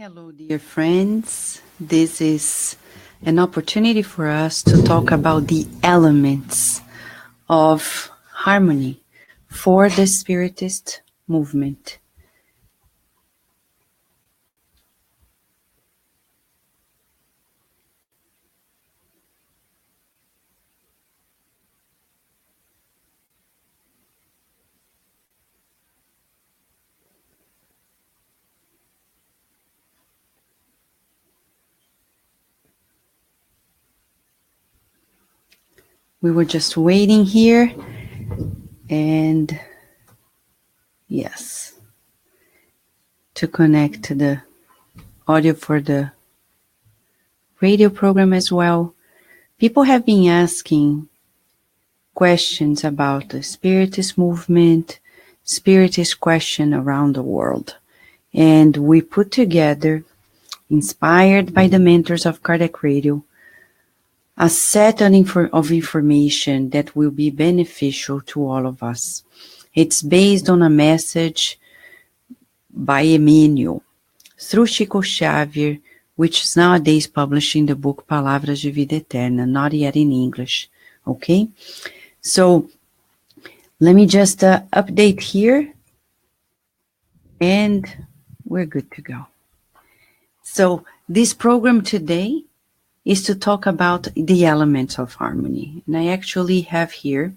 Hello, dear friends. This is an opportunity for us to talk about the elements of harmony for the Spiritist movement. We were just waiting here, and yes, to connect to the audio for the radio program as well. People have been asking questions about the Spiritist movement, Spiritist question around the world. And we put together, inspired by the mentors of Kardec Radio, a set of information that will be beneficial to all of us. It's based on a message by Emmanuel through Chico Xavier, which is nowadays published in the book Palavras de Vida Eterna, not yet in English. Okay? So let me just update here, and we're good to go. So this program today is to talk about the elements of harmony. And I actually have here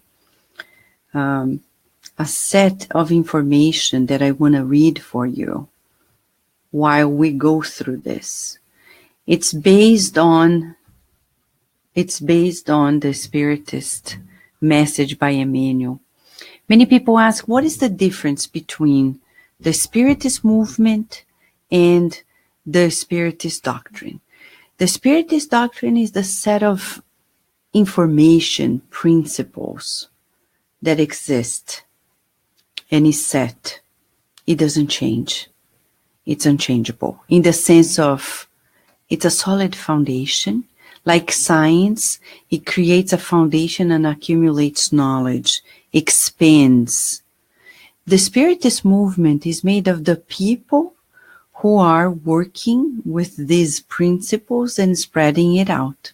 a set of information that I want to read for you while we go through this. It's based on the Spiritist message by Emmanuel. Many people ask, what is the difference between the Spiritist movement and the Spiritist doctrine? The Spiritist doctrine is the set of information, principles that exist and is set. It doesn't change. It's unchangeable in the sense of it's a solid foundation. Like science, it creates a foundation and accumulates knowledge, expands. The Spiritist movement is made of the people who are working with these principles and spreading it out.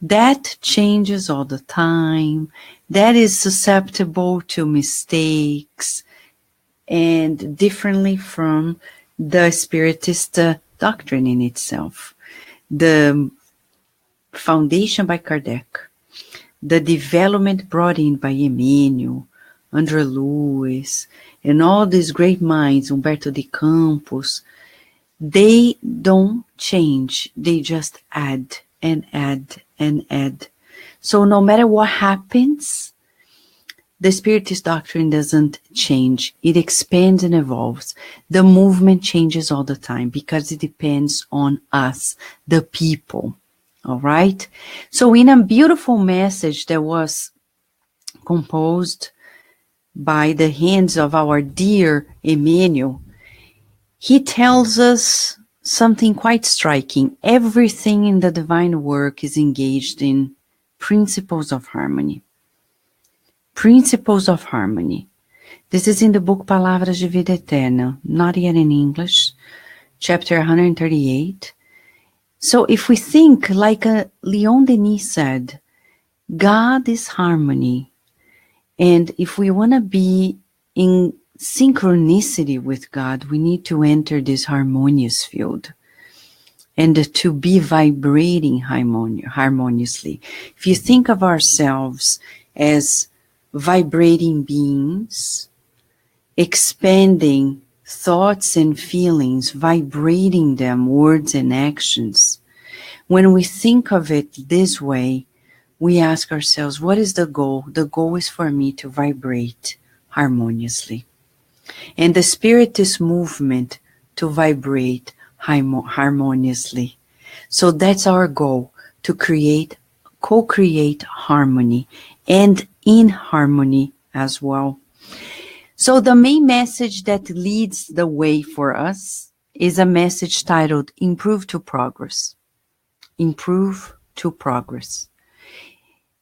That changes all the time. That is susceptible to mistakes and differently from the Spiritist doctrine in itself. The foundation by Kardec, the development brought in by Emmanuel, André Luiz, and all these great minds, Humberto de Campos, they don't change. They just add and add and add. So no matter what happens, the Spiritist doctrine doesn't change. It expands and evolves. The movement changes all the time because it depends on us, the people. All right? So in a beautiful message that was composed by the hands of our dear Emmanuel, he tells us something quite striking. Everything in the divine work is engaged in principles of harmony. Principles of harmony. This is in the book Palavras de Vida Eterna, not yet in English, chapter 138. So if we think like Leon Denis said, God is harmony. And if we want to be in synchronicity with God, we need to enter this harmonious field and to be vibrating harmoniously. If you think of ourselves as vibrating beings, expanding thoughts and feelings, vibrating them, words and actions, when we think of it this way, we ask ourselves, what is the goal? The goal is for me to vibrate harmoniously. And the Spiritist movement to vibrate harmoniously. So that's our goal, to co-create harmony and in harmony as well. So the main message that leads the way for us is a message titled Improve to Progress. Improve to Progress.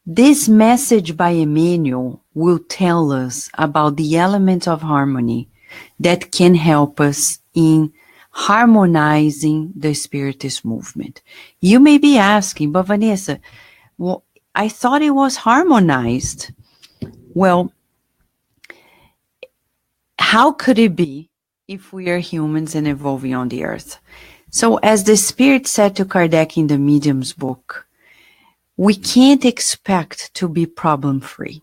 This message by Emmanuel will tell us about the elements of harmony that can help us in harmonizing the Spiritist movement. You may be asking, but Vanessa, well, I thought it was harmonized. Well, how could it be if we are humans and evolving on the earth? So as the Spirit said to Kardec in the Medium's book, we can't expect to be problem-free.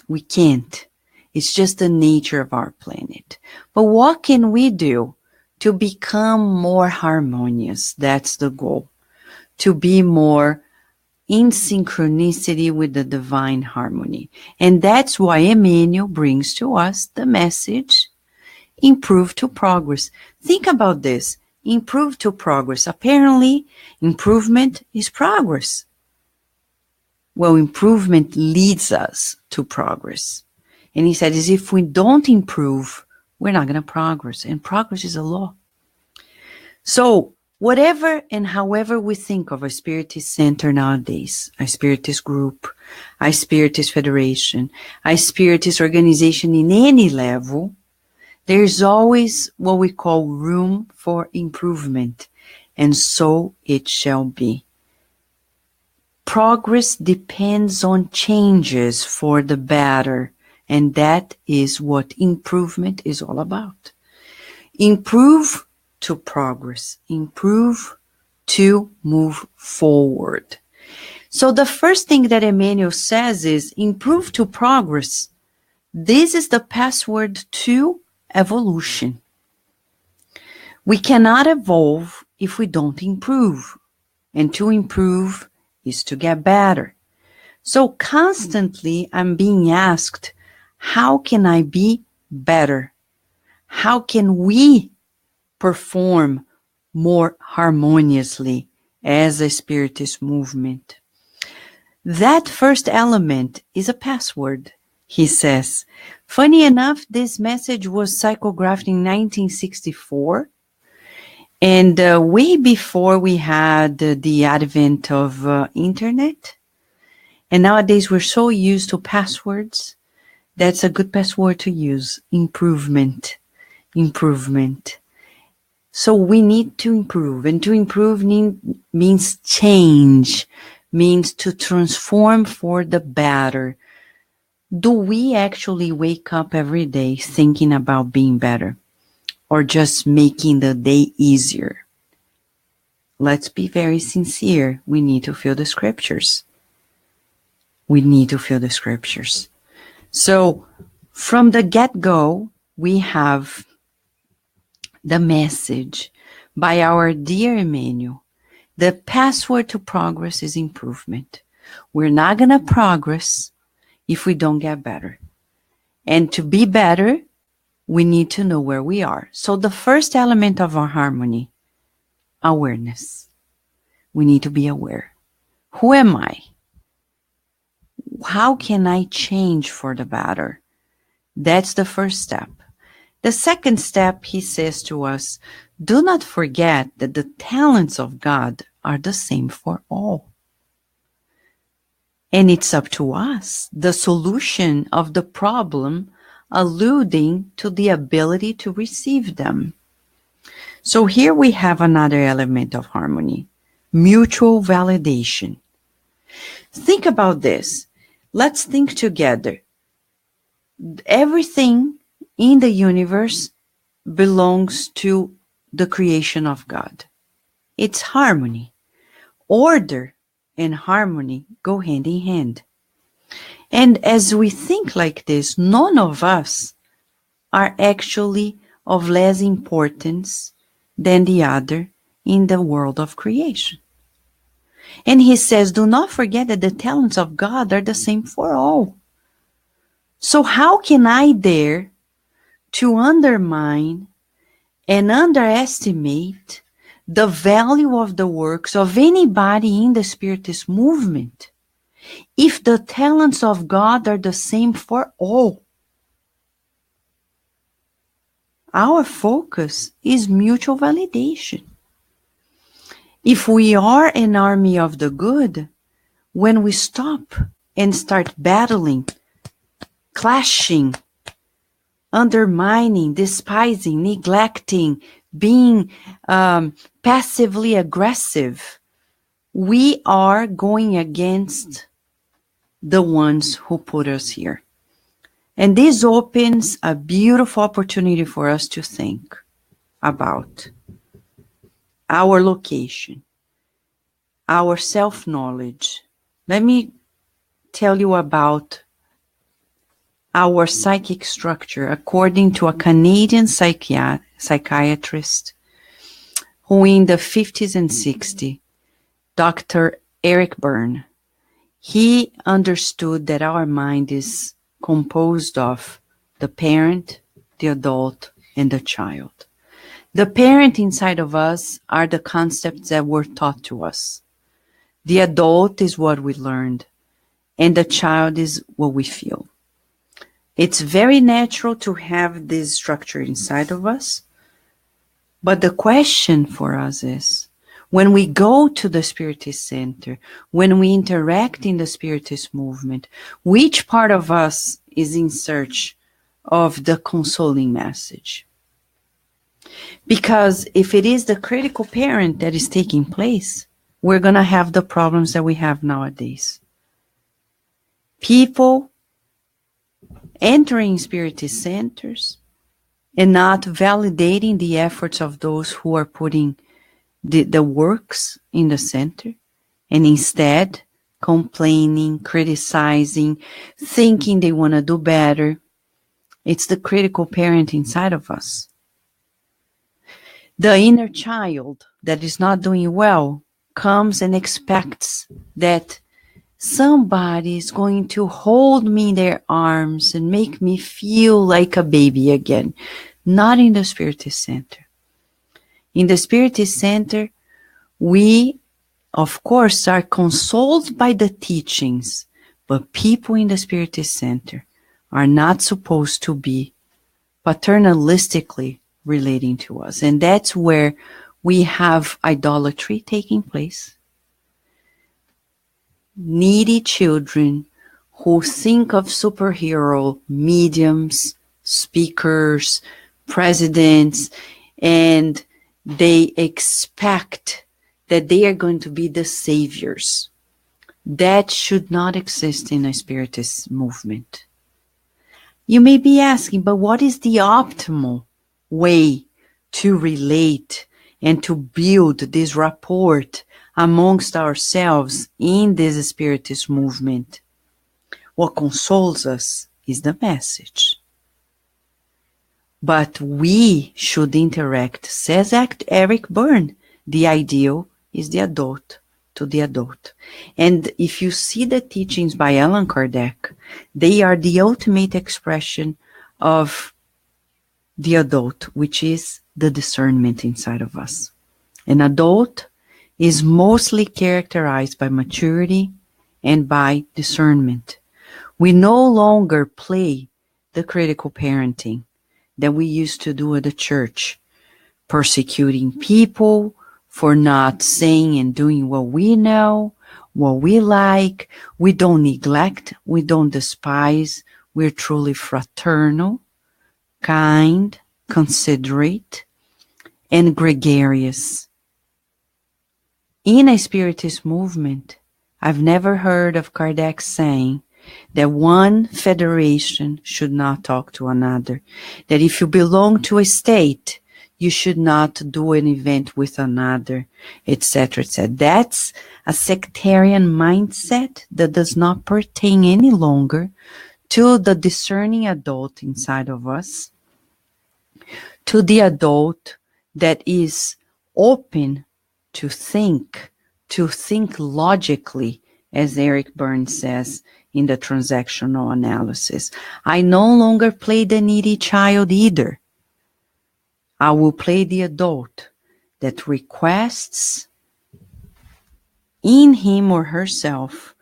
We can't. It's just the nature of our planet. But what can we do to become more harmonious? That's the goal. To be more in synchronicity with the divine harmony. And that's why Emmanuel brings to us the message, improve to progress. Think about this. Improve to progress. Apparently, improvement is progress. Well, improvement leads us to progress. And he said, is if we don't improve, we're not going to progress. And progress is a law. So, whatever and however we think of a Spiritist center nowadays, a Spiritist group, a Spiritist federation, a Spiritist organization in any level, there's always what we call room for improvement. And so it shall be. Progress depends on changes for the better. And that is what improvement is all about. Improve to progress. Improve to move forward. So the first thing that Emmanuel says is improve to progress. This is the password to evolution. We cannot evolve if we don't improve. And to improve is to get better. So constantly I'm being asked, how can I be better? How can we perform more harmoniously as a Spiritist movement? That first element is a password, he says. Funny enough, this message was psychographed in 1964. And way before we had the advent of internet. And nowadays we're so used to passwords. That's a good password to use. Improvement. Improvement. So we need to improve. And to improve means change. Means to transform for the better. Do we actually wake up every day thinking about being better? Or just making the day easier? Let's be very sincere. We need to feel the scriptures. We need to feel the scriptures. So, from the get-go, we have the message by our dear Emmanuel. The password to progress is improvement. We're not going to progress if we don't get better. And to be better, we need to know where we are. So the first element of our harmony, awareness. We need to be aware. Who am I? How can I change for the better? That's the first step. The second step, he says to us, do not forget that the talents of God are the same for all. And it's up to us, the solution of the problem, alluding to the ability to receive them. So here we have another element of harmony, mutual validation. Think about this. Let's think together. Everything in the universe belongs to the creation of God. It's harmony. Order and harmony go hand in hand. And as we think like this, none of us are actually of less importance than the other in the world of creation. And he says, do not forget that the talents of God are the same for all. So how can I dare to undermine and underestimate the value of the works of anybody in the Spiritist movement if the talents of God are the same for all? Our focus is mutual validation. If we are an army of the good, when we stop and start battling, clashing, undermining, despising, neglecting, being passively aggressive, we are going against the ones who put us here. And this opens a beautiful opportunity for us to think about our location, our self-knowledge. Let me tell you about our psychic structure according to a Canadian psychiatrist who in the 50s and 60s, Dr. Eric Berne, he understood that our mind is composed of the parent, the adult, and the child. The parent inside of us are the concepts that were taught to us. The adult is what we learned, and the child is what we feel. It's very natural to have this structure inside of us, but the question for us is, when we go to the Spiritist Center, when we interact in the Spiritist movement, which part of us is in search of the consoling message? Because if it is the critical parent that is taking place, we're going to have the problems that we have nowadays. People entering Spiritist centers and not validating the efforts of those who are putting the works in the center, and instead complaining, criticizing, thinking they want to do better. It's the critical parent inside of us. The inner child that is not doing well comes and expects that somebody is going to hold me in their arms and make me feel like a baby again. Not in the Spiritist Center. In the Spiritist Center, we, of course, are consoled by the teachings, but people in the Spiritist Center are not supposed to be paternalistically relating to us. And that's where we have idolatry taking place. Needy children who think of superhero mediums, speakers, presidents, and they expect that they are going to be the saviors. That should not exist in a Spiritist movement. You may be asking, but what is the optimal way to relate and to build this rapport amongst ourselves in this Spiritist movement? What consoles us is the message. But we should interact, says Eric Berne, the ideal is the adult to the adult. And if you see the teachings by Allan Kardec, they are the ultimate expression of the adult, which is the discernment inside of us. An adult is mostly characterized by maturity and by discernment. We no longer play the critical parenting that we used to do at the church, persecuting people for not saying and doing what we know, what we like. We don't neglect, we don't despise. We're truly fraternal, kind, considerate, and gregarious. In a Spiritist movement, I've never heard of Kardec saying that one federation should not talk to another, that if you belong to a state, you should not do an event with another, etc., etc. That's a sectarian mindset that does not pertain any longer to the discerning adult inside of us, to the adult that is open to think logically, as Eric Berne says in the transactional analysis. I no longer play the needy child either. I will play the adult that requests in him or herself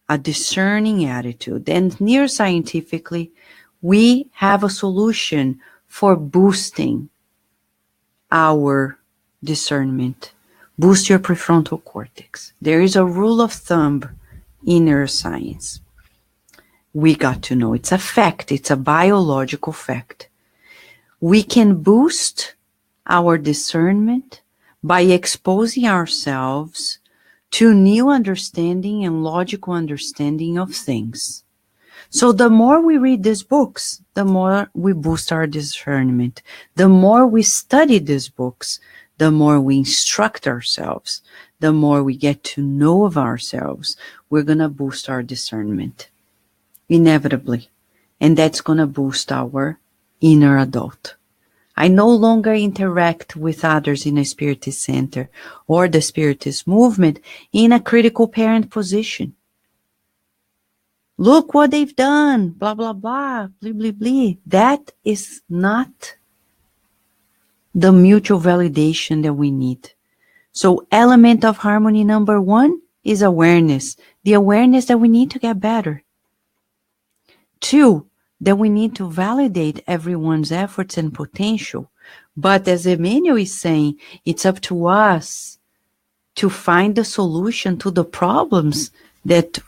a discerning attitude. And neuroscientifically, we have a solution for boosting our discernment. Boost your prefrontal cortex. There is a rule of thumb in neuroscience. We got to know it's a fact. It's a biological fact. We can boost our discernment by exposing ourselves to new understanding and logical understanding of things. So the more we read these books, the more we boost our discernment. The more we study these books, the more we instruct ourselves, the more we get to know of ourselves, we're going to boost our discernment, inevitably. And that's going to boost our inner adult. I no longer interact with others in a Spiritist center or the Spiritist movement in a critical parent position. Look what they've done, blah, blah, blah, blah, blah, blah. That is not the mutual validation that we need. So element of harmony number 1 is awareness. The awareness that we need to get better. 2, that we need to validate everyone's efforts and potential. But as Emmanuel is saying, it's up to us to find the solution to the problems that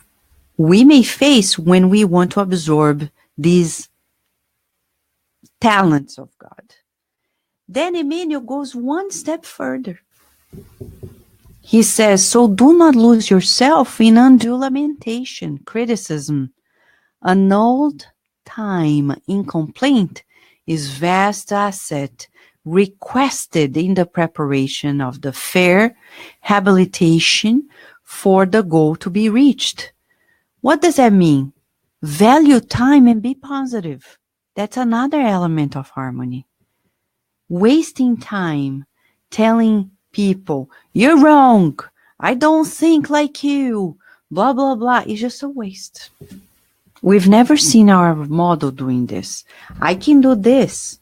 we may face when we want to absorb these talents of God. Then Emmanuel goes one step further. He says, so do not lose yourself in undue lamentation, criticism. Annulled time in complaint is vast asset requested in the preparation of the fair habilitation for the goal to be reached. What does that mean? Value time and be positive. That's another element of harmony. Wasting time telling people, you're wrong, I don't think like you, blah, blah, blah, is just a waste. We've never seen our model doing this. I can do this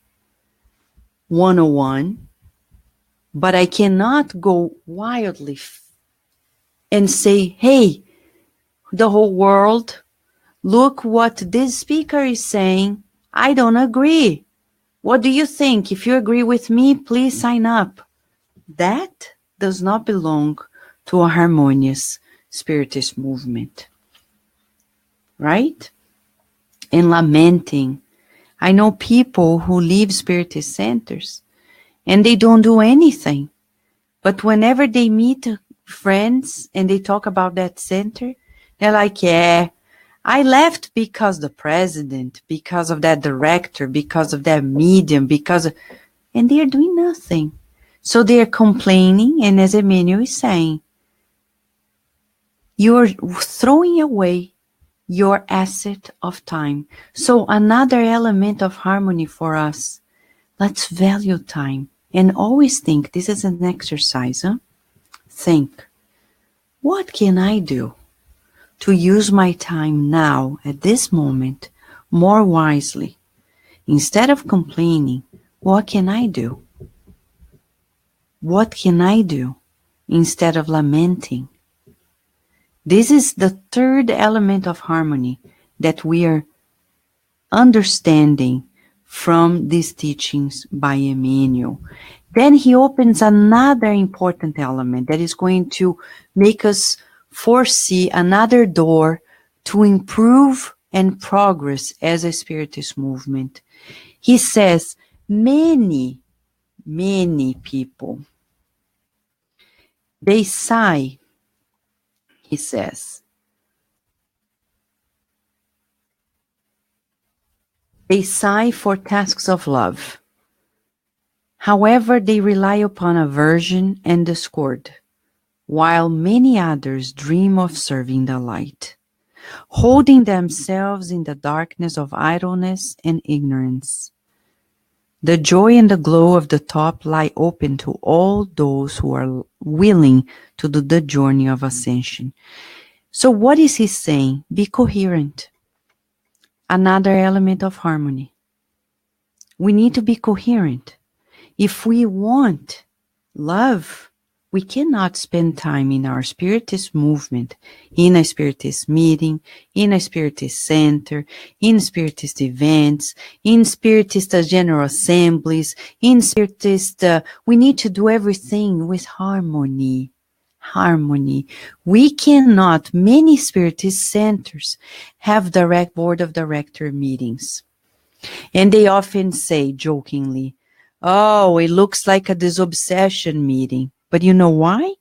101, but I cannot go wildly and say, hey, the whole world, look what this speaker is saying. I don't agree. What do you think? If you agree with me, please sign up. That does not belong to a harmonious Spiritist movement. Right? And lamenting. I know people who leave Spiritist centers and they don't do anything. But whenever they meet friends and they talk about that center, they're like, yeah, I left because the president, because of that director, because of that medium, and they're doing nothing. So they're complaining, and as Emmanuel is saying, you're throwing away your asset of time. So another element of harmony for us, let's value time and always think, this is an exercise, think, what can I do to use my time now at this moment more wisely? Instead of complaining, what can I do? What can I do instead of lamenting? This is the third element of harmony that we are understanding from these teachings by Emmanuel. Then he opens another important element that is going to make us foresee another door to improve and progress as a Spiritist movement. He says, many people, they sigh, he says. They sigh for tasks of love. However, they rely upon aversion and discord, while many others dream of serving the light, holding themselves in the darkness of idleness and ignorance. The joy and the glow of the top lie open to all those who are willing to do the journey of ascension. So what is he saying? Be coherent. Another element of harmony. We need to be coherent. If we want love, we cannot spend time in our Spiritist movement, in a Spiritist meeting, in a Spiritist center, in Spiritist events, in Spiritist general assemblies, in Spiritist, we need to do everything with harmony. Harmony. We cannot, many Spiritist centers have direct board of director meetings. And they often say jokingly, Oh, it looks like a disobsession meeting. But you know why?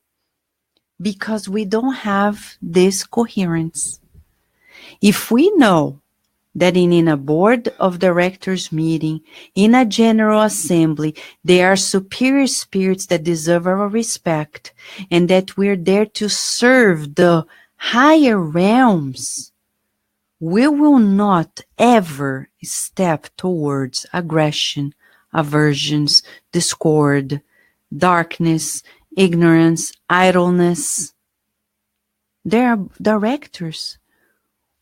Because we don't have this coherence. If we know that in a board of directors meeting, in a general assembly, there are superior spirits that deserve our respect, and that we're there to serve the higher realms, we will not ever step towards aggression, aversions, discord, darkness, ignorance, idleness. There are directors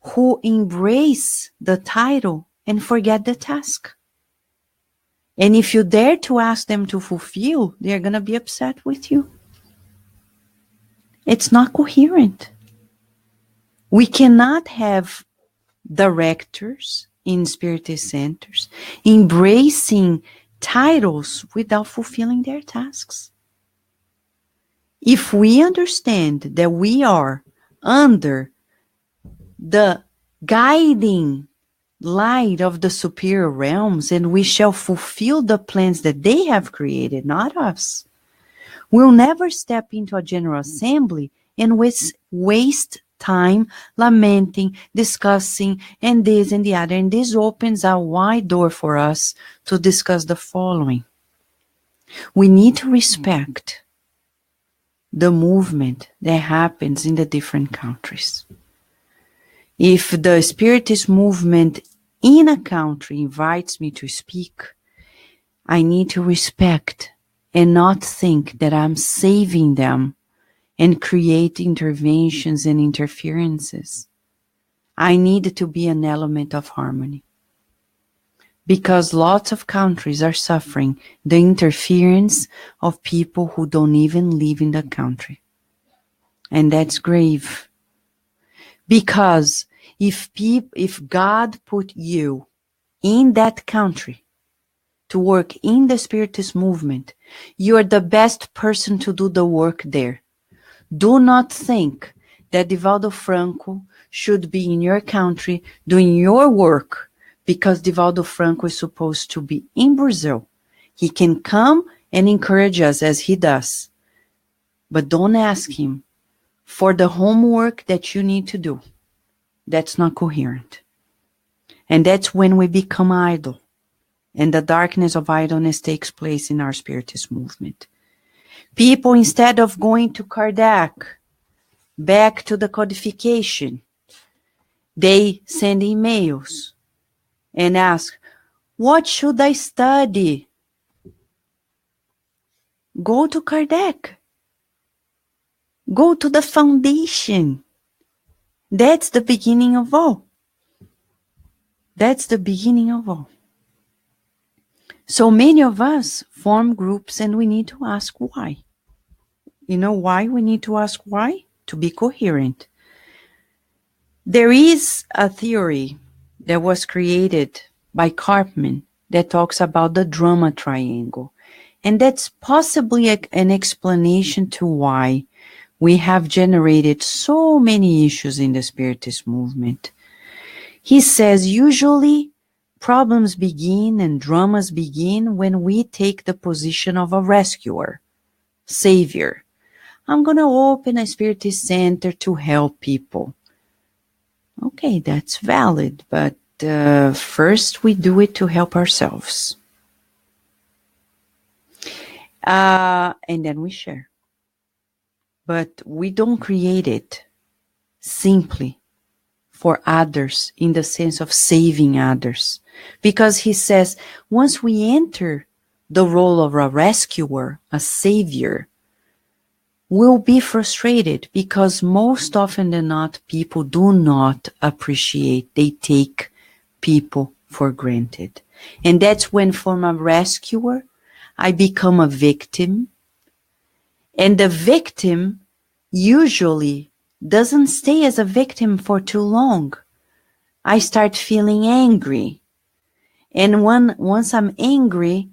who embrace the title and forget the task. And if you dare to ask them to fulfill, they're going to be upset with you. It's not coherent. We cannot have directors in spiritist centers embracing titles without fulfilling their tasks. If we understand that we are under the guiding light of the superior realms, and we shall fulfill the plans that they have created, not us, we'll never step into a general assembly and waste time lamenting, discussing, and this and the other. And this opens a wide door for us to discuss the following. We need to respect the movement that happens in the different countries. If the Spiritist movement in a country invites me to speak, I need to respect and not think that I'm saving them and create interventions and interferences. I need to be an element of harmony. Because lots of countries are suffering the interference of people who don't even live in the country. And that's grave. Because if God put you in that country to work in the Spiritist movement, you are the best person to do the work there. Do not think that Divaldo Franco should be in your country doing your work because Divaldo Franco is supposed to be in Brazil. He can come and encourage us as he does. But don't ask him for the homework that you need to do. That's not coherent. And that's when we become idle. And the darkness of idleness takes place in our Spiritist movement. People, instead of going to Kardec, back to the codification, they send emails and ask, what should I study? Go to Kardec. Go to the foundation. That's the beginning of all. That's the beginning of all. So many of us form groups and we need to ask why. You know why we need to ask why? To be coherent. There is a theory that was created by Karpman that talks about the drama triangle. And that's possibly an explanation to why we have generated so many issues in the Spiritist movement. He says usually problems begin and dramas begin when we take the position of a rescuer, savior. I'm going to open a Spiritist center to help people. Okay, that's valid, but first we do it to help ourselves. And then we share. But we don't create it simply for others in the sense of saving others. Because he says, once we enter the role of a rescuer, a savior, we'll be frustrated because most often than not, people do not appreciate. They take people for granted. And that's when from a rescuer, I become a victim. And the victim usually doesn't stay as a victim for too long. I start feeling angry. And once I'm angry,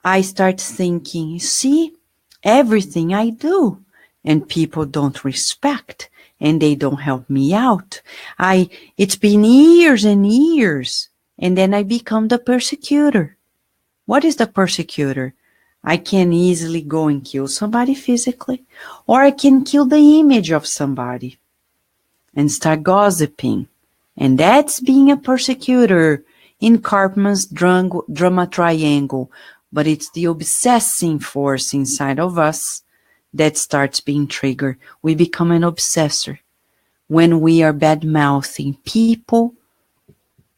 I start thinking, see, everything I do, and people don't respect, and they don't help me out. It's been years and years, and then I become the persecutor. What is the persecutor? I can easily go and kill somebody physically, or I can kill the image of somebody and start gossiping. And that's being a persecutor in Karpman's drama triangle. But it's the obsessing force inside of us that starts being triggered. We become an obsessor when we are bad-mouthing people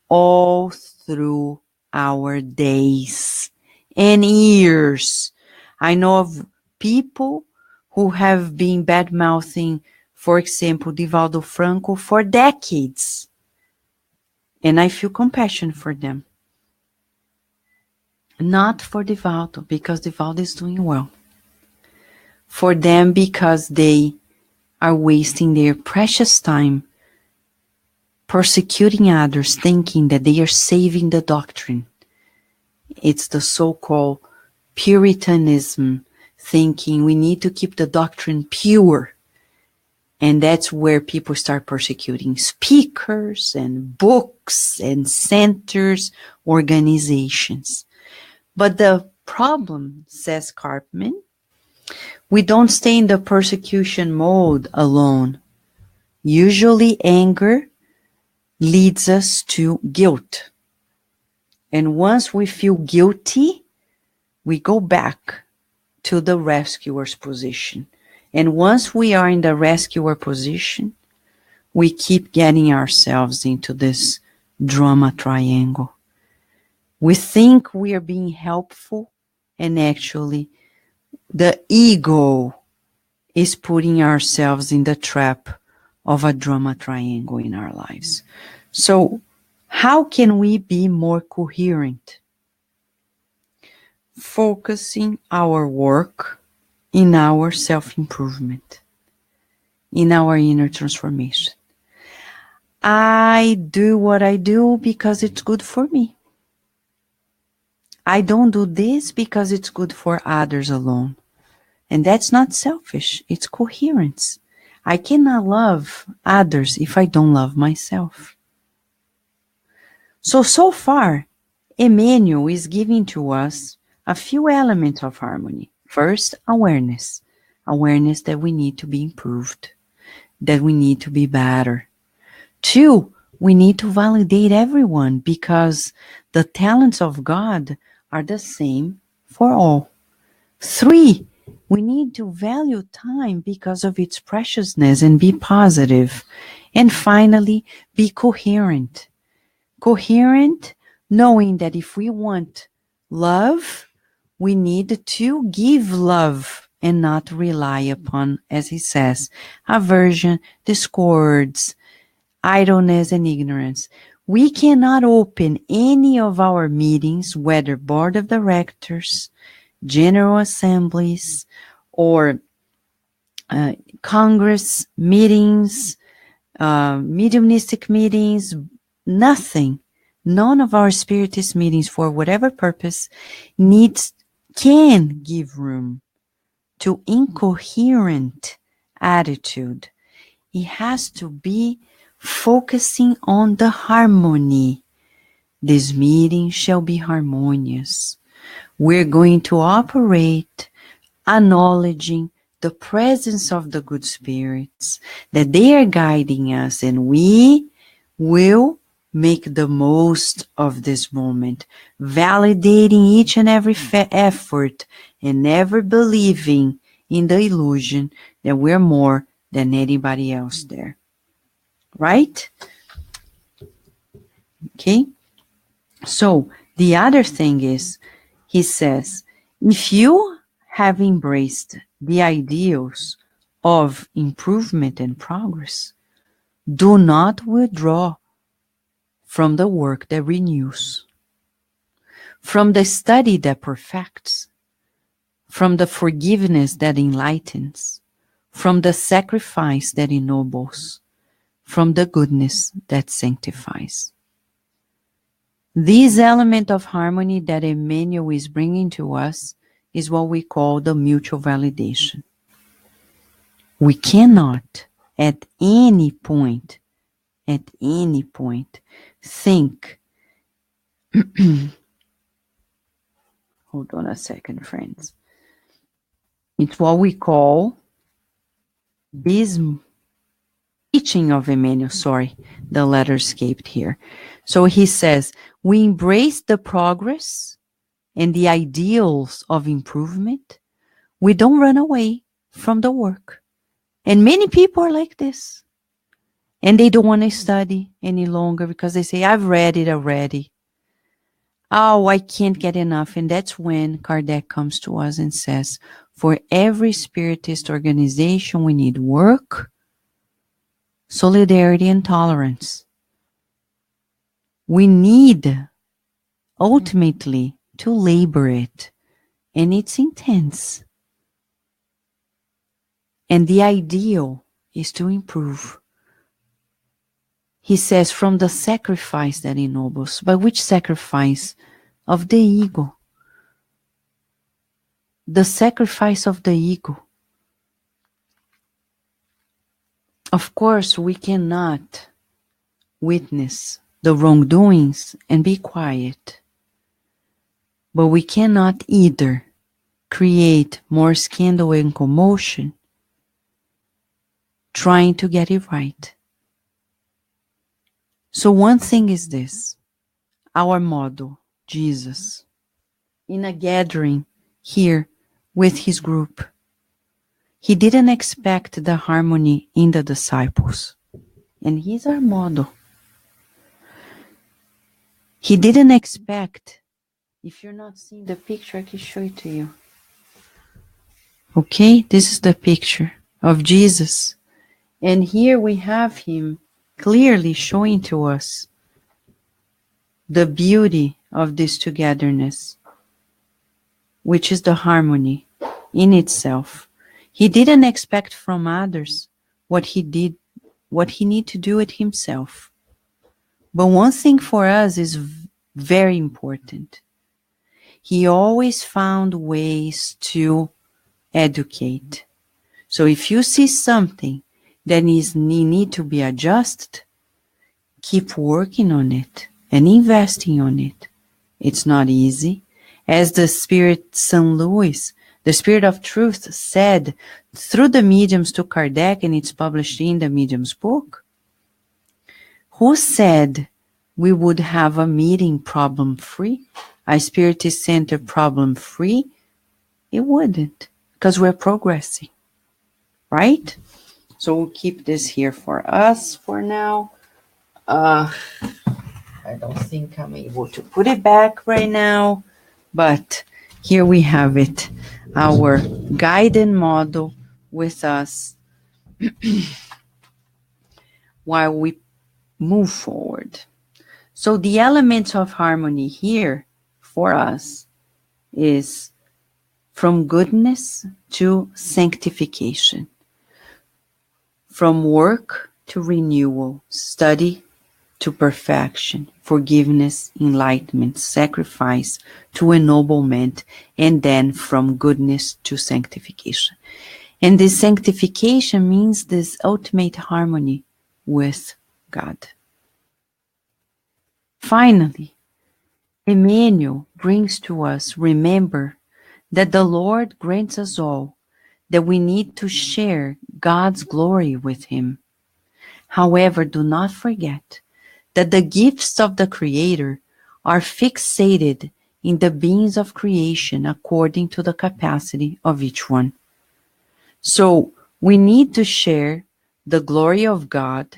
all through our days and years. I know of people who have been bad-mouthing, for example, Divaldo Franco for decades. And I feel compassion for them. Not for Divaldo, because Divaldo is doing well. For them, because they are wasting their precious time persecuting others, thinking that they are saving the doctrine. It's the so-called Puritanism, thinking we need to keep the doctrine pure. And that's where people start persecuting speakers and books and centers, organizations. But the problem, says Karpman, we don't stay in the persecution mode alone. Usually anger leads us to guilt. And once we feel guilty, we go back to the rescuer's position. And once we are in the rescuer position, we keep getting ourselves into this drama triangle. We think we are being helpful, and actually the ego is putting ourselves in the trap of a drama triangle in our lives. So how can we be more coherent? Focusing our work in our self-improvement, in our inner transformation. I do what I do because it's good for me. I don't do this because it's good for others alone. And that's not selfish, it's coherence. I cannot love others if I don't love myself. So far, Emmanuel is giving to us a few elements of harmony. First, awareness. Awareness that we need to be improved, that we need to be better. 2, we need to validate everyone because the talents of God are the same for all. 3, we need to value time because of its preciousness and be positive. And finally, be coherent. Coherent, knowing that if we want love, we need to give love and not rely upon, as he says, aversion, discords, idleness, and ignorance. We cannot open any of our meetings, whether board of directors, general assemblies, or Congress meetings, mediumistic meetings, nothing. None of our spiritist meetings, for whatever purpose, can give room to incoherent attitude. It has to be focusing on the harmony. This meeting shall be harmonious. We're going to operate acknowledging the presence of the good spirits, that they are guiding us, and we will make the most of this moment, validating each and every effort and never believing in the illusion that we're more than anybody else there. Right? Okay? So, the other thing is, he says, if you have embraced the ideals of improvement and progress, do not withdraw from the work that renews, from the study that perfects, from the forgiveness that enlightens, from the sacrifice that ennobles, from the goodness that sanctifies. This element of harmony that Emmanuel is bringing to us is what we call the mutual validation. We cannot at any point, think hold on a second, friends. It's what we call this teaching of Emmanuel. Sorry, the letter escaped here. So he says, we embrace the progress and the ideals of improvement. We don't run away from the work. And many people are like this. And they don't want to study any longer because they say, I've read it already. Oh, I can't get enough. And that's when Kardec comes to us and says, for every spiritist organization, we need work, solidarity, and tolerance. We need, ultimately, to labor it. And it's intense. And the ideal is to improve. He says, from the sacrifice that ennobles. But which sacrifice? Of the ego. The sacrifice of the ego. Of course, we cannot witness the wrongdoings and be quiet. But we cannot either create more scandal and commotion trying to get it right. So one thing is this, our model, Jesus, in a gathering here with his group, he didn't expect the harmony in the disciples. And he's our model. He didn't expect, if you're not seeing the picture, I can show it to you. Okay, this is the picture of Jesus. And here we have him clearly showing to us the beauty of this togetherness, which is the harmony in itself. He didn't expect from others what he need to do it himself. But one thing for us is very important. He always found ways to educate. So if you see something that need to be adjusted, keep working on it and investing on it. It's not easy. As the Spirit St. Louis, the Spirit of Truth said through the mediums to Kardec, and it's published in the mediums book, who said we would have a meeting problem-free, a Spiritist center problem-free? It wouldn't, because we're progressing, right? So we'll keep this here for us for now. I don't think I'm able to put it back right now, but here we have it, our guided model with us while we move forward. So the elements of harmony here for us is from goodness to sanctification, from work to renewal, study to perfection, forgiveness, enlightenment, sacrifice to ennoblement, and then from goodness to sanctification. And this sanctification means this ultimate harmony with God. Finally, Emmanuel brings to us, remember that the Lord grants us all that we need to share God's glory with him. However, do not forget that the gifts of the Creator are fixated in the beings of creation according to the capacity of each one. So we need to share the glory of God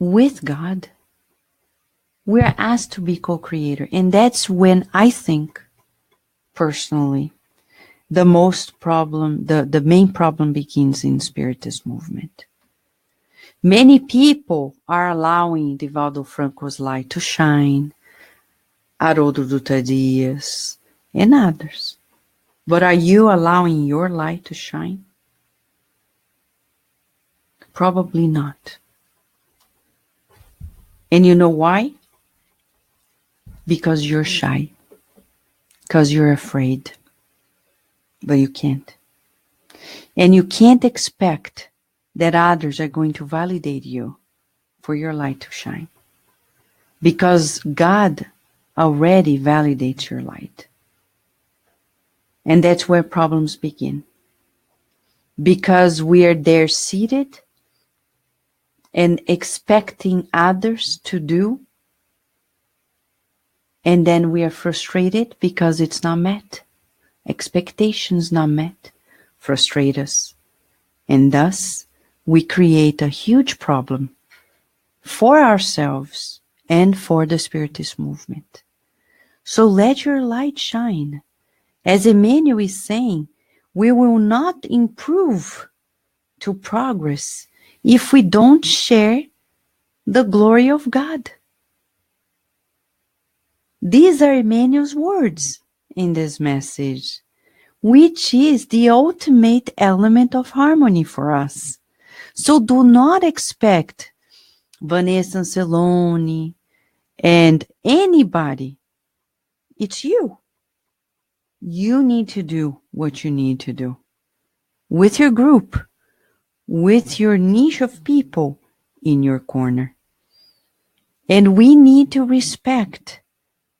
with God. We're asked to be co-creator, and that's when I think, personally, the main problem begins in Spiritist movement. Many people are allowing Divaldo Franco's light to shine, Haroldo Dutra Dias, and others. But are you allowing your light to shine? Probably not. And you know why? Because you're shy. Because you're afraid. But you can't. And you can't expect that others are going to validate you for your light to shine. Because God already validates your light. And that's where problems begin. Because we are there seated and expecting others to do, and then we are frustrated because it's not met. Expectations not met frustrate us. And thus, we create a huge problem for ourselves and for the Spiritist movement. So let your light shine. As Emmanuel is saying, we will not improve to progress if we don't share the glory of God. These are Emmanuel's words in this message, which is the ultimate element of harmony for us. So do not expect Vanessa Anceloni and anybody. It's you. You need to do what you need to do with your group, with your niche of people in your corner. And we need to respect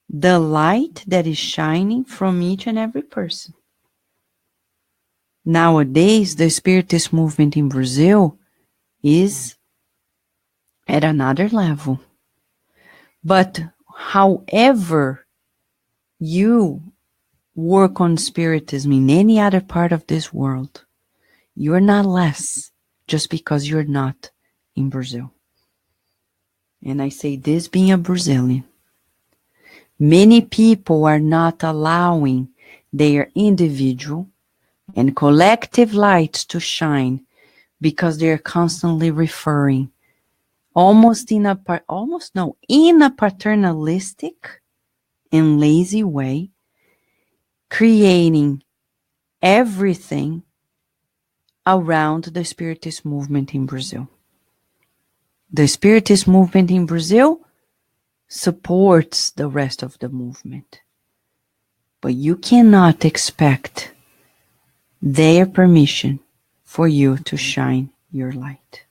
the light that is shining from each and every person. Nowadays, the Spiritist movement in Brazil is at another level. But however you work on Spiritism in any other part of this world, you're not less just because you're not in Brazil. And I say this being a Brazilian. Many people are not allowing their individual and collective lights to shine because they're constantly referring in a paternalistic and lazy way, creating everything around the Spiritist movement in Brazil. The Spiritist movement in Brazil supports the rest of the movement. But you cannot expect their permission for you to shine your light.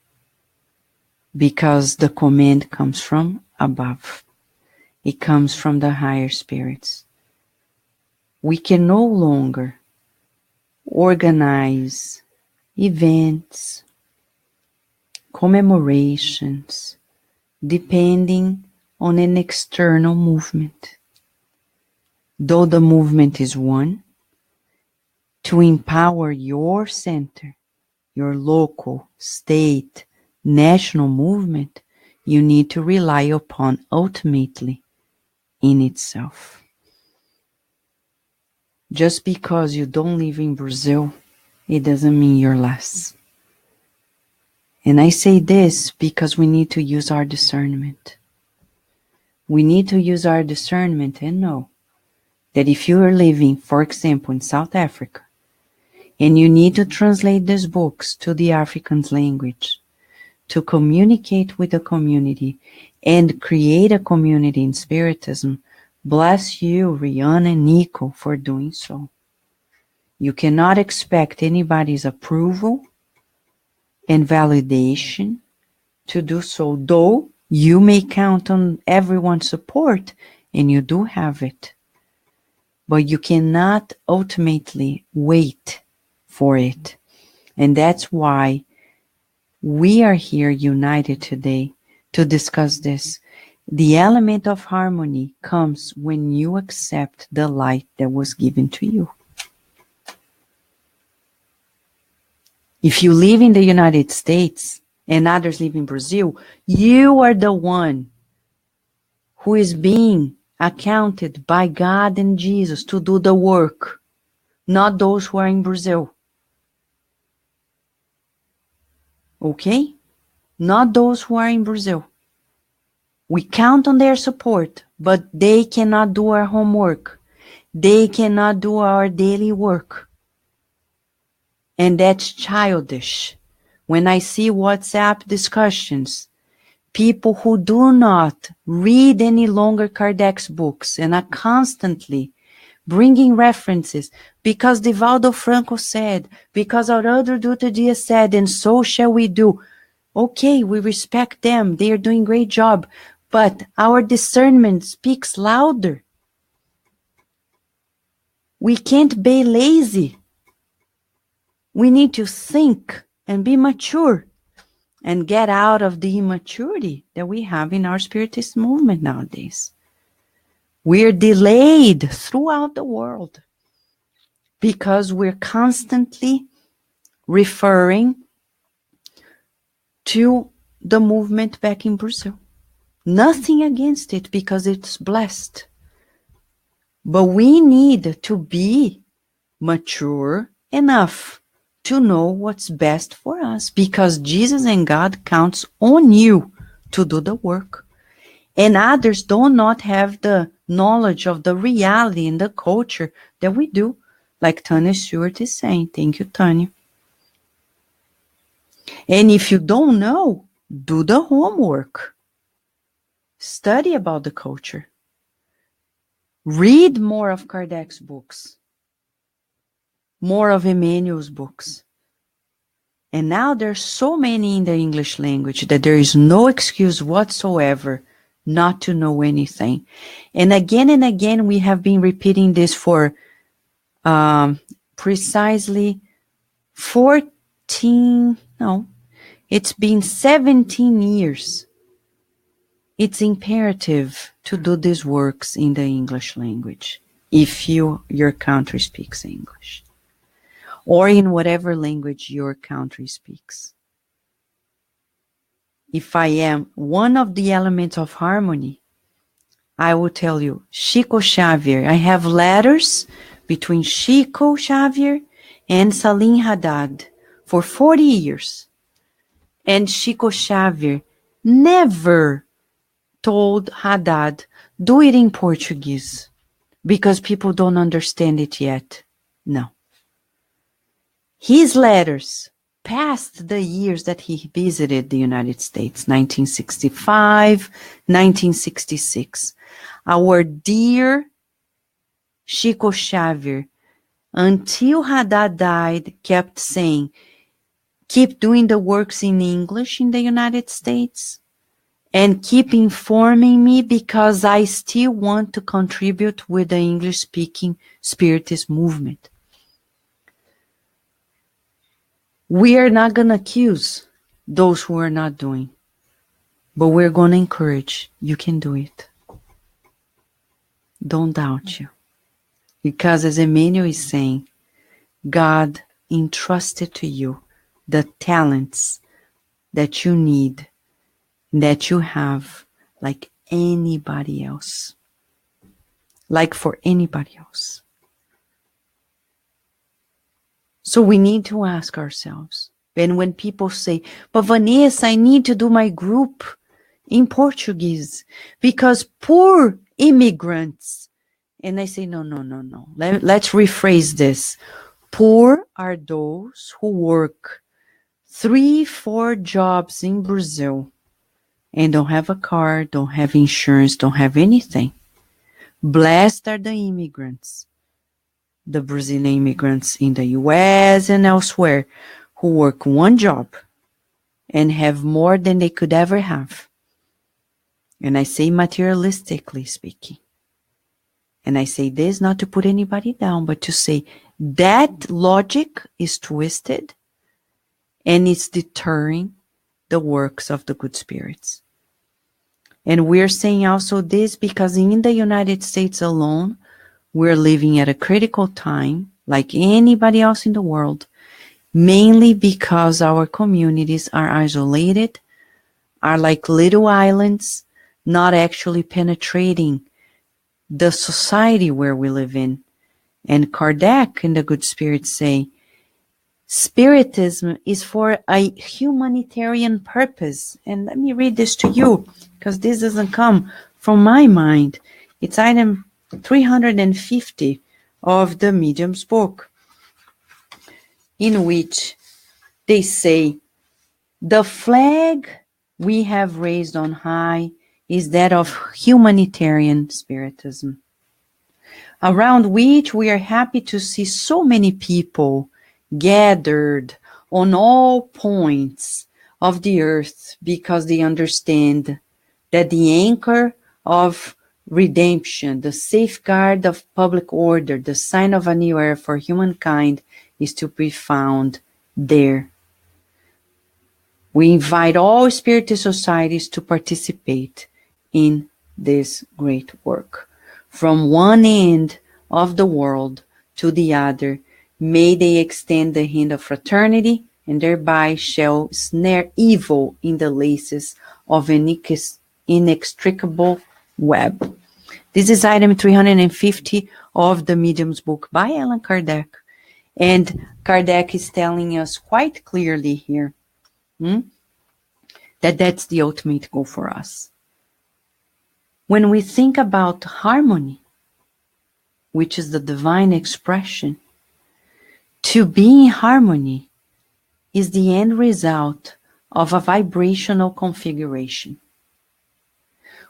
Because the command comes from above. It comes from the higher spirits. We can no longer organize events, commemorations, depending on an external movement. Though the movement is one, to empower your center, your local, state, national movement, you need to rely upon ultimately in itself. Just because you don't live in Brazil, it doesn't mean you're less. And I say this because we need to use our discernment. We need to use our discernment and know that if you are living, for example, in South Africa, and you need to translate these books to the African language, to communicate with the community and create a community in Spiritism, bless you, Rihanna and Nico, for doing so. You cannot expect anybody's approval and validation to do so, though you may count on everyone's support, and you do have it. But you cannot ultimately wait for it. And that's why we are here united today to discuss this. The element of harmony comes when you accept the light that was given to you. If you live in the United States and others live in Brazil, you are the one who is being accounted by God and Jesus to do the work, not those who are in Brazil. Okay? Not those who are in Brazil. We count on their support, but they cannot do our homework. They cannot do our daily work. And that's childish. When I see WhatsApp discussions, people who do not read any longer Kardec's books and are constantly bringing references because Divaldo Franco said, because Haroldo Dutra Dias said, and so shall we do. Okay, we respect them. They are doing a great job. But our discernment speaks louder. We can't be lazy. We need to think and be mature and get out of the immaturity that we have in our Spiritist movement nowadays. We're delayed throughout the world because we're constantly referring to the movement back in Brazil. Nothing against it because it's blessed. But we need to be mature enough to know what's best for us, because Jesus and God counts on you to do the work. And others do not have the knowledge of the reality and the culture that we do, like Tanya Stewart is saying. Thank you, Tanya. And if you don't know, do the homework. Study about the culture. Read more of Kardec's books. More of Emmanuel's books. And now there's so many in the English language that there is no excuse whatsoever not to know anything. And again, we have been repeating this for precisely it's been 17 years. It's imperative to do these works in the English language if your country speaks English, or in whatever language your country speaks. If I am one of the elements of harmony, I will tell you, Chico Xavier. I have letters between Chico Xavier and Salim Haddad for 40 years. And Chico Xavier never told Haddad, do it in Portuguese, because people don't understand it yet. No. His letters past the years that he visited the United States, 1965, 1966. Our dear Chico Xavier, until Haddad died, kept saying, keep doing the works in English in the United States and keep informing me, because I still want to contribute with the English-speaking Spiritist movement. We are not going to accuse those who are not doing, but we're going to encourage. You can do it. Don't doubt you. Because as Emmanuel is saying, God entrusted to you the talents that you need, that you have, like anybody else. Like for anybody else. So we need to ask ourselves, and when people say, but Vanessa, I need to do my group in Portuguese because poor immigrants. And I say, no. Let's rephrase this. Poor are those who work 3-4 jobs in Brazil and don't have a car, don't have insurance, don't have anything. Blessed are the immigrants. The Brazilian immigrants in the US and elsewhere who work one job and have more than they could ever have. And I say materialistically speaking. And I say this not to put anybody down, but to say that logic is twisted and it's deterring the works of the good spirits. And we're saying also this because in the United States alone, we're living at a critical time, like anybody else in the world, mainly because our communities are isolated, are like little islands, not actually penetrating the society where we live in. And Kardec and the good spirits say, Spiritism is for a humanitarian purpose. And let me read this to you, because this doesn't come from my mind. It's item 350 of the Medium's book, in which they say, the flag we have raised on high is that of humanitarian spiritism, around which we are happy to see so many people gathered on all points of the earth, because they understand that the anchor of redemption, the safeguard of public order, the sign of a new era for humankind is to be found there. We invite all Spiritist societies to participate in this great work. From one end of the world to the other, may they extend the hand of fraternity, and thereby shall snare evil in the laces of an inextricable web. This is item 350 of the Medium's book by Allan Kardec. And Kardec is telling us quite clearly here that that's the ultimate goal for us. When we think about harmony, which is the divine expression, to be in harmony is the end result of a vibrational configuration.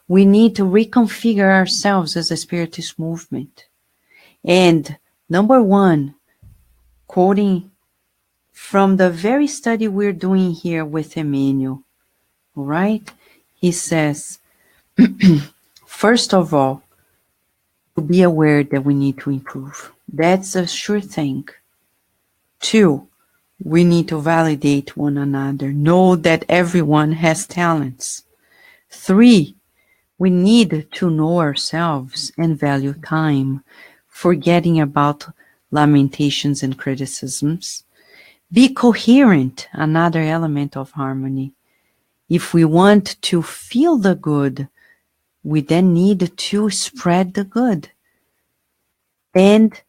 We need to reconfigure ourselves as a Spiritist movement. And number one, quoting from the very study we're doing here with Emmanuel, all right? He says, first of all, to be aware that we need to improve. That's a sure thing. 2, we need to validate one another. Know that everyone has talents. 3, we need to know ourselves and value time, forgetting about lamentations and criticisms. Be coherent, another element of harmony. If we want to feel the good, we then need to spread the good and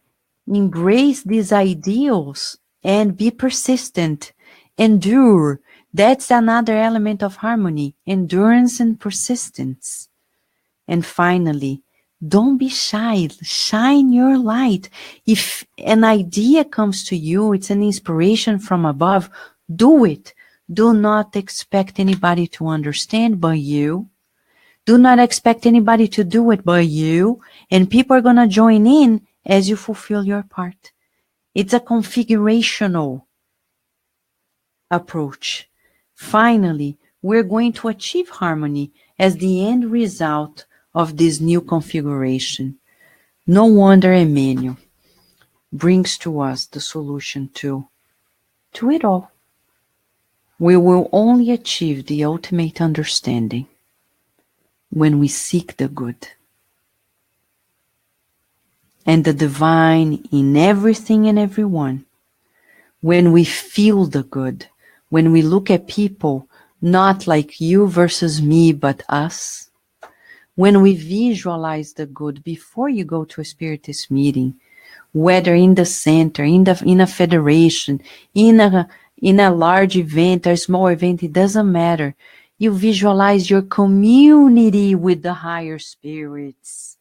embrace these ideals and be persistent, endure. That's another element of harmony, endurance and persistence. And finally, don't be shy. Shine your light. If an idea comes to you, it's an inspiration from above, do it. Do not expect anybody to understand but you. Do not expect anybody to do it but you. And people are going to join in as you fulfill your part. It's a configurational approach. Finally, we're going to achieve harmony as the end result of this new configuration. No wonder Emmanuel brings to us the solution to it all. We will only achieve the ultimate understanding when we seek the good and the divine in everything and everyone. When we feel the good, when we look at people not like you versus me but us, when we visualize the good before you go to a Spiritist meeting, whether in the center, in a federation, in a large event or a small event, it doesn't matter. You visualize your community with the higher spirits.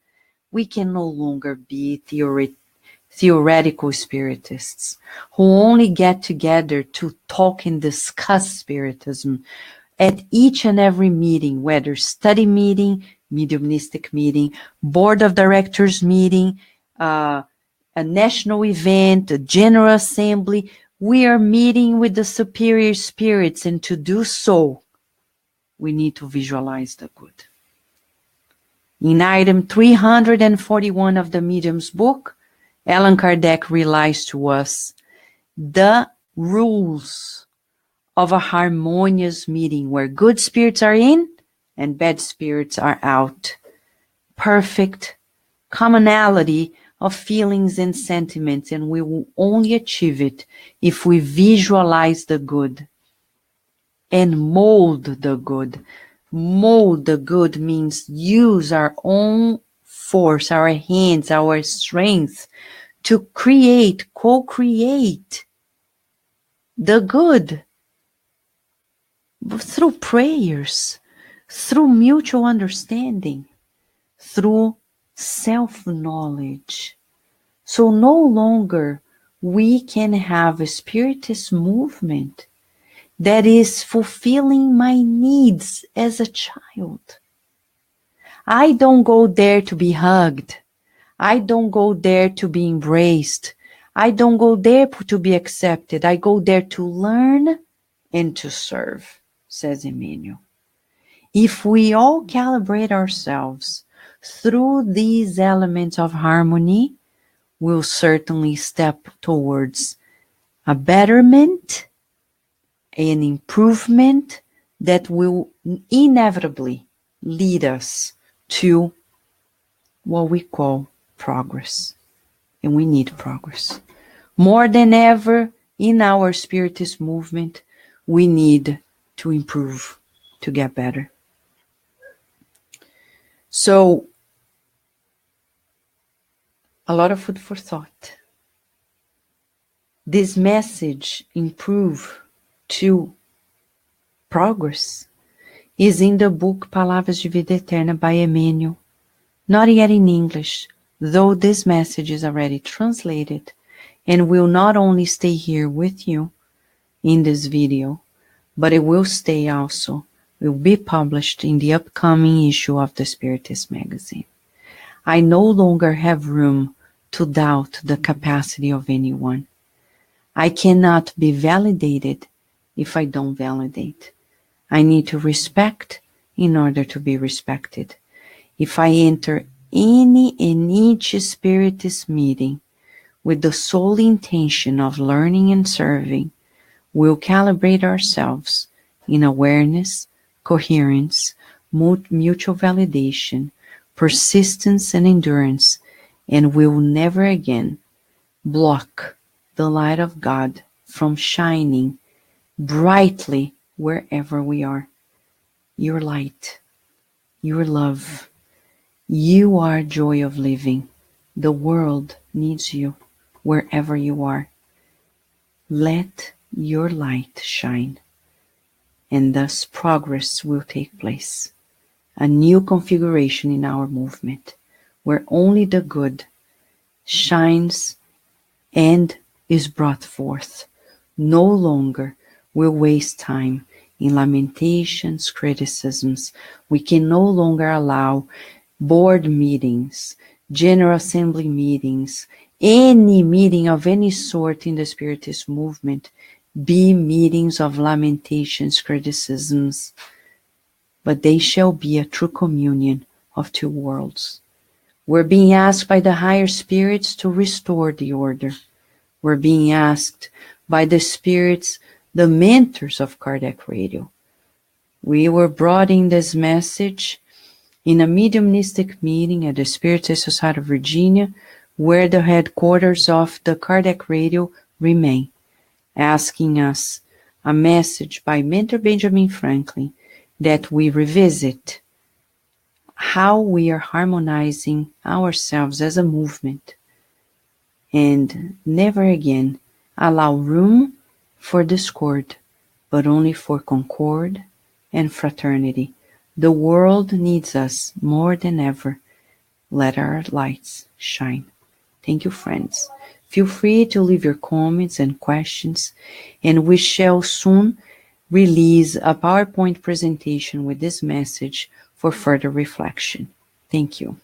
We can no longer be theoretical Spiritists who only get together to talk and discuss Spiritism at each and every meeting, whether study meeting, mediumistic meeting, board of directors meeting, a national event, a general assembly. We are meeting with the superior spirits, and to do so, we need to visualize the good. In item 341 of the Medium's book, Allan Kardec relies to us the rules of a harmonious meeting where good spirits are in and bad spirits are out. Perfect commonality of feelings and sentiments, and we will only achieve it if we visualize the good and mold the good. Mold the good means use our own force, our hands, our strength to create, co-create the good through prayers, through mutual understanding, through self-knowledge. So no longer we can have a Spiritist movement that is fulfilling my needs as a child. I don't go there to be hugged. I don't go there to be embraced. I don't go there to be accepted. I go there to learn and to serve, says Emmanuel. If we all calibrate ourselves through these elements of harmony, we'll certainly step towards a betterment, an improvement that will inevitably lead us to what we call progress. And we need progress. More than ever in our Spiritist movement, we need to improve, to get better. So, a lot of food for thought. This message, improve to progress, is in the book Palavras de Vida Eterna by Emmanuel. Not yet in English, though this message is already translated and will not only stay here with you in this video, but it will stay also, will be published in the upcoming issue of the Spiritist magazine. I no longer have room to doubt the capacity of anyone. I cannot be validated if I don't validate. I need to respect in order to be respected. If I enter any and each Spiritist meeting with the sole intention of learning and serving, we'll calibrate ourselves in awareness, coherence, mutual validation, persistence and endurance, and will never again block the light of God from shining brightly wherever we are. Your light, your love, you are joy of living. The world needs you wherever you are. Let your light shine, and thus progress will take place. A new configuration in our movement, where only the good shines and is brought forth. No longer will waste time in lamentations, criticisms. We can no longer allow board meetings, General Assembly meetings, any meeting of any sort in the Spiritist movement be meetings of lamentations, criticisms, but they shall be a true communion of two worlds. We're being asked by the higher spirits to restore the order. We're being asked by the spirits, the mentors of Kardec Radio. We were brought in this message in a mediumistic meeting at the Spiritist Society of Virginia, where the headquarters of the Kardec Radio remain, asking us a message by Mentor Benjamin Franklin that we revisit how we are harmonizing ourselves as a movement and never again allow room for discord, but only for concord and fraternity. The world needs us more than ever. Let our lights shine. Thank you, friends. Feel free to leave your comments and questions, and we shall soon release a PowerPoint presentation with this message for further reflection. Thank you.